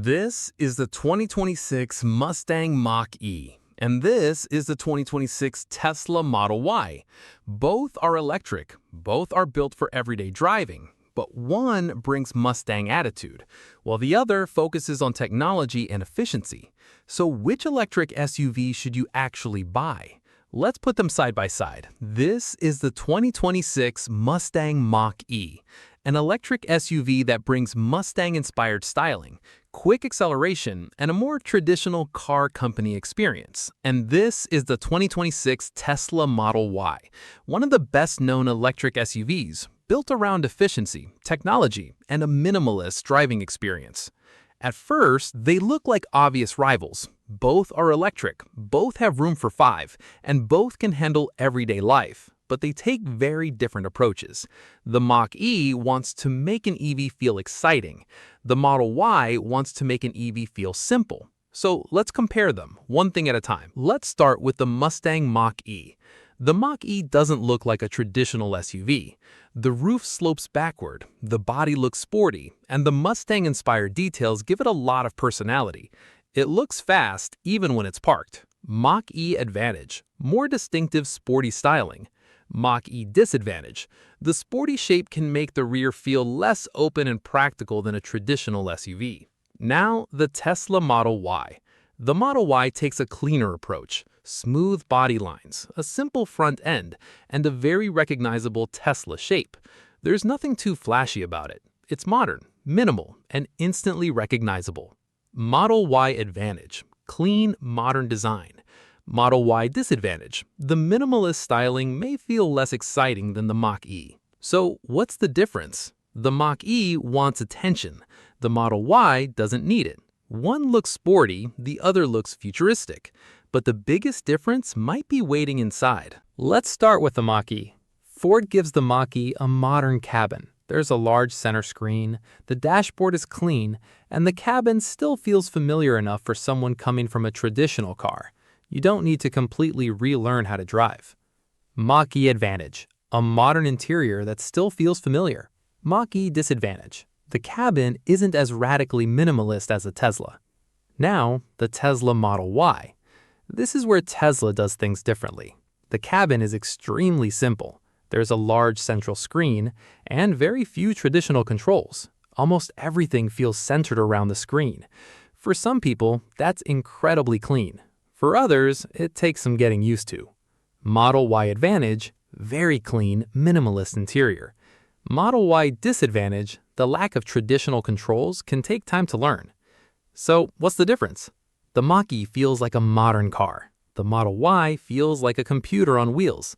This is the 2026 Mustang Mach-E, and this is the 2026 Tesla Model Y. Both are electric, both are built for everyday driving, but one brings Mustang attitude, while the other focuses on technology and efficiency. So which electric SUV should you actually buy? Let's put them side by side. This is the 2026 Mustang Mach-E, an electric SUV that brings Mustang-inspired styling, quick acceleration, and a more traditional car company experience. And this is the 2026 Tesla Model Y, one of the best-known electric SUVs, built around efficiency, technology, and a minimalist driving experience. At first, they look like obvious rivals. Both are electric, both have room for five, and both can handle everyday life. But they take very different approaches. The Mach-E wants to make an EV feel exciting. The Model Y wants to make an EV feel simple. So let's compare them, one thing at a time. Let's start with the Mustang Mach-E. The Mach-E doesn't look like a traditional SUV. The roof slopes backward, the body looks sporty, and the Mustang-inspired details give it a lot of personality. It looks fast even when it's parked. Mach-E advantage: more distinctive sporty styling. Mach-E disadvantage: the sporty shape can make the rear feel less open and practical than a traditional SUV. Now, the Tesla Model Y. The Model Y takes a cleaner approach. Smooth body lines, a simple front end, and a very recognizable Tesla shape. There's nothing too flashy about it. It's modern, minimal, and instantly recognizable. Model Y advantage: clean, modern design. Model Y disadvantage: the minimalist styling may feel less exciting than the Mach-E. So what's the difference? The Mach-E wants attention. The Model Y doesn't need it. One looks sporty, the other looks futuristic. But the biggest difference might be waiting inside. Let's start with the Mach-E. Ford gives the Mach-E a modern cabin. There's a large center screen, the dashboard is clean, and the cabin still feels familiar enough for someone coming from a traditional car. You don't need to completely relearn how to drive. Mach-E advantage: a modern interior that still feels familiar. Mach-E disadvantage: the cabin isn't as radically minimalist as a Tesla. Now, the Tesla Model Y. This is where Tesla does things differently. The cabin is extremely simple. There's a large central screen and very few traditional controls. Almost everything feels centered around the screen. For some people, that's incredibly clean. For others, it takes some getting used to. Model Y advantage: very clean, minimalist interior. Model Y disadvantage: the lack of traditional controls can take time to learn. So, what's the difference? The Mach-E feels like a modern car. The Model Y feels like a computer on wheels.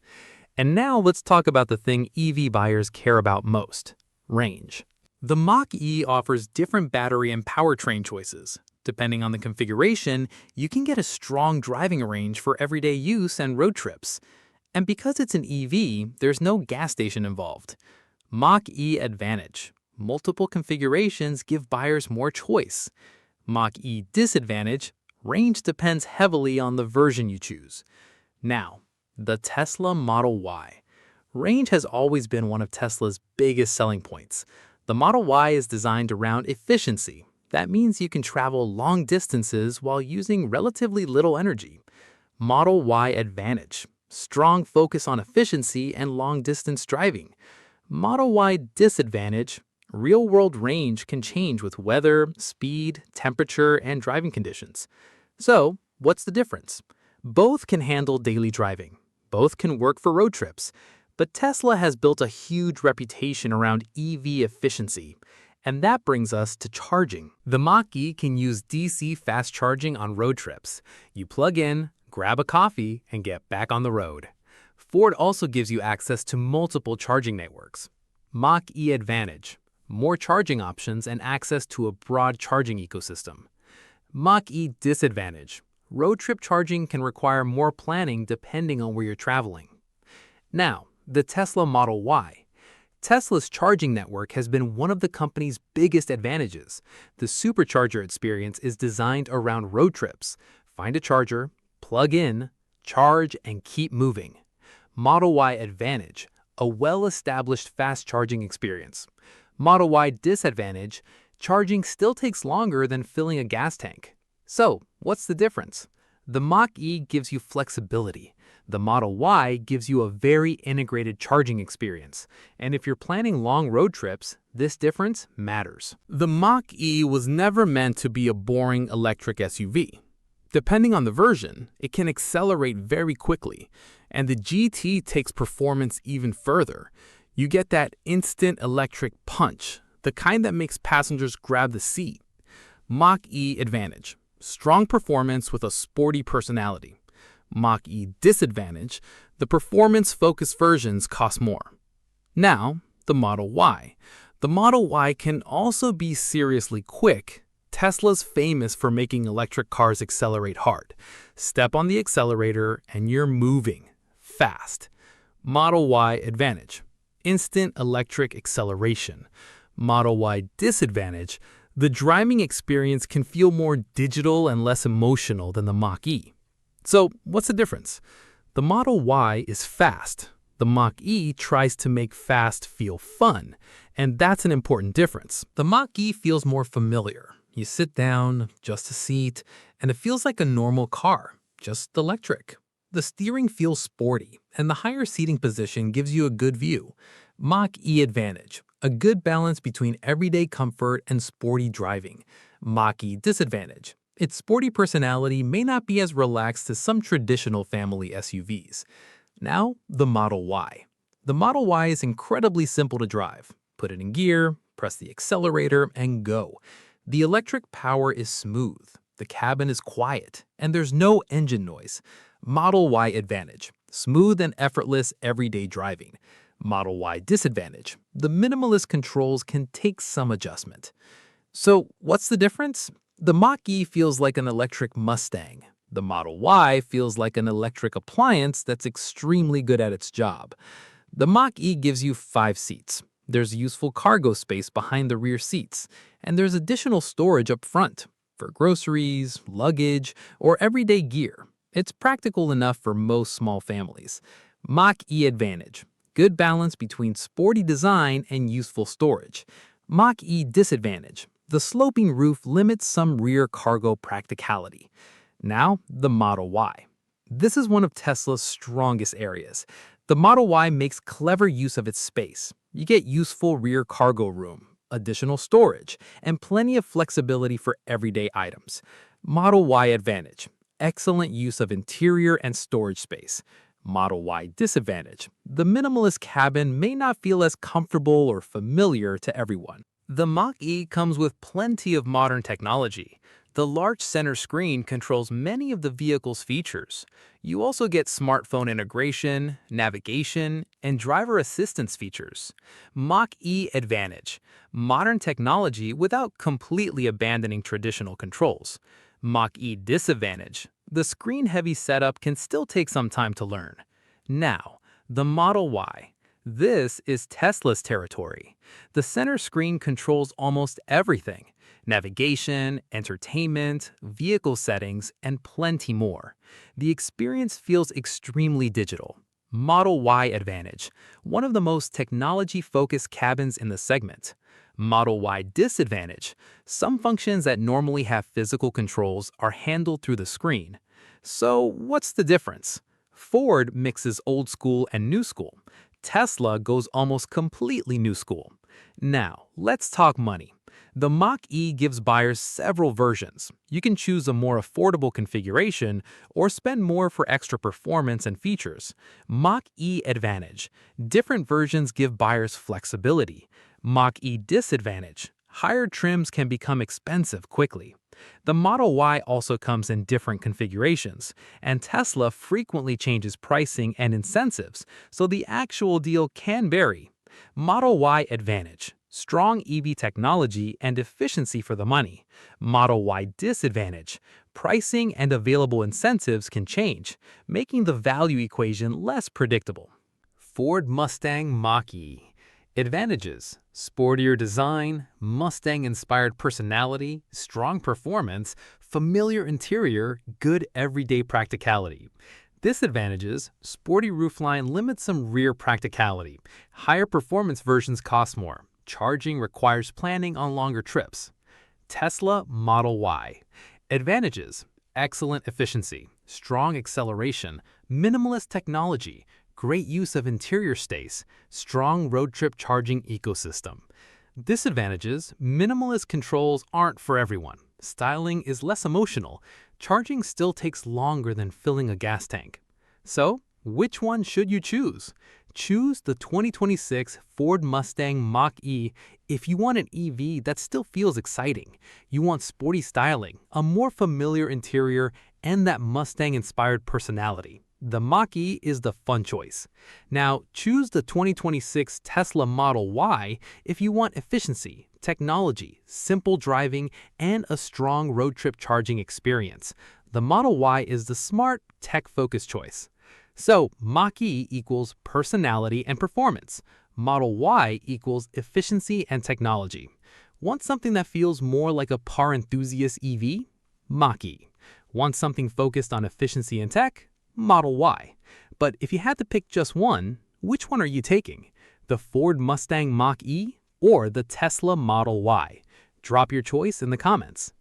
And now let's talk about the thing EV buyers care about most: range. The Mach-E offers different battery and powertrain choices. Depending on the configuration, you can get a strong driving range for everyday use and road trips. And because it's an EV, there's no gas station involved. Mach-E advantage: multiple configurations give buyers more choice. Mach-E disadvantage: range depends heavily on the version you choose. Now, the Tesla Model Y. Range has always been one of Tesla's biggest selling points. The Model Y is designed around efficiency. That means you can travel long distances while using relatively little energy. Model Y advantage: strong focus on efficiency and long-distance driving. Model Y disadvantage: real-world range can change with weather, speed, temperature, and driving conditions. So, what's the difference? Both can handle daily driving. Both can work for road trips. But Tesla has built a huge reputation around EV efficiency. And that brings us to charging. The Mach-E can use DC fast charging on road trips. You plug in, grab a coffee, and get back on the road. Ford also gives you access to multiple charging networks. Mach-E advantage: more charging options and access to a broad charging ecosystem. Mach-E disadvantage: road trip charging can require more planning depending on where you're traveling. Now, the Tesla Model Y. Tesla's charging network has been one of the company's biggest advantages. The supercharger experience is designed around road trips. Find a charger, plug in, charge, and keep moving. Model Y advantage: a well-established fast charging experience. Model Y disadvantage: charging still takes longer than filling a gas tank. So, what's the difference? The Mach-E gives you flexibility. The Model Y gives you a very integrated charging experience. And if you're planning long road trips, this difference matters. The Mach-E was never meant to be a boring electric SUV. Depending on the version, it can accelerate very quickly, and the GT takes performance even further. You get that instant electric punch, the kind that makes passengers grab the seat. Mach-E advantage: strong performance with a sporty personality. Mach-E disadvantage: the performance-focused versions cost more. Now, the Model Y. The Model Y can also be seriously quick. Tesla's famous for making electric cars accelerate hard. Step on the accelerator and you're moving fast. Model Y advantage: instant electric acceleration. Model Y disadvantage: the driving experience can feel more digital and less emotional than the Mach-E. So, what's the difference? The Model Y is fast. The Mach-E tries to make fast feel fun, and that's an important difference. The Mach-E feels more familiar. You sit down, adjust a seat, and it feels like a normal car, just electric. The steering feels sporty, and the higher seating position gives you a good view. Mach-E advantage: a good balance between everyday comfort and sporty driving. Mach-E disadvantage: its sporty personality may not be as relaxed as some traditional family SUVs. Now, the Model Y. The Model Y is incredibly simple to drive. Put it in gear, press the accelerator, and go. The electric power is smooth, the cabin is quiet, and there's no engine noise. Model Y advantage: smooth and effortless everyday driving. Model Y disadvantage: the minimalist controls can take some adjustment. So, what's the difference? The Mach-E feels like an electric Mustang. The Model Y feels like an electric appliance that's extremely good at its job. The Mach-E gives you 5 seats. There's useful cargo space behind the rear seats, and there's additional storage up front for groceries, luggage, or everyday gear. It's practical enough for most small families. Mach-E advantage: good balance between sporty design and useful storage. Mach-E disadvantage: the sloping roof limits some rear cargo practicality. Now, the Model Y. This is one of Tesla's strongest areas. The Model Y makes clever use of its space. You get useful rear cargo room, additional storage, and plenty of flexibility for everyday items. Model Y advantage: excellent use of interior and storage space. Model Y disadvantage: the minimalist cabin may not feel as comfortable or familiar to everyone. The Mach-E comes with plenty of modern technology. The large center screen controls many of the vehicle's features. You also get smartphone integration, navigation, and driver assistance features. Mach-E advantage: modern technology without completely abandoning traditional controls. Mach-E disadvantage: the screen-heavy setup can still take some time to learn. Now, the Model Y. This is Tesla's territory. The center screen controls almost everything: navigation, entertainment, vehicle settings, and plenty more. The experience feels extremely digital. Model Y advantage: one of the most technology-focused cabins in the segment. Model Y disadvantage: some functions that normally have physical controls are handled through the screen. So, what's the difference? Ford mixes old school and new school. Tesla goes almost completely new school. Now, let's talk money. The Mach-E gives buyers several versions. You can choose a more affordable configuration or spend more for extra performance and features. Mach-E advantage: different versions give buyers flexibility. Mach-E disadvantage: higher trims can become expensive quickly. The Model Y also comes in different configurations, and Tesla frequently changes pricing and incentives, so the actual deal can vary. Model Y advantage: strong EV technology and efficiency for the money. Model Y disadvantage: pricing and available incentives can change, making the value equation less predictable. Ford Mustang Mach-E. Advantages: sportier design, Mustang-inspired personality, strong performance, familiar interior, good everyday practicality. Disadvantages: sporty roofline limits some rear practicality. Higher performance versions cost more. charging requires planning on longer trips. Tesla Model Y. Advantages: excellent efficiency, strong acceleration, minimalist technology, great use of interior space, strong road trip charging ecosystem. Disadvantages: minimalist controls aren't for everyone. Styling is less emotional. Charging still takes longer than filling a gas tank. So, which one should you choose? Choose the 2026 Ford Mustang Mach-E if you want an EV that still feels exciting. You want sporty styling, a more familiar interior, and that Mustang-inspired personality. The Mach-E is the fun choice. Now, choose the 2026 Tesla Model Y if you want efficiency, technology, simple driving, and a strong road trip charging experience. The Model Y is the smart, tech-focused choice. So, Mach-E equals personality and performance. Model Y equals efficiency and technology. Want something that feels more like a car enthusiast EV? Mach-E. Want something focused on efficiency and tech? Model Y. But if you had to pick just one, which one are you taking? The Ford Mustang Mach-E or the Tesla Model Y? Drop your choice in the comments.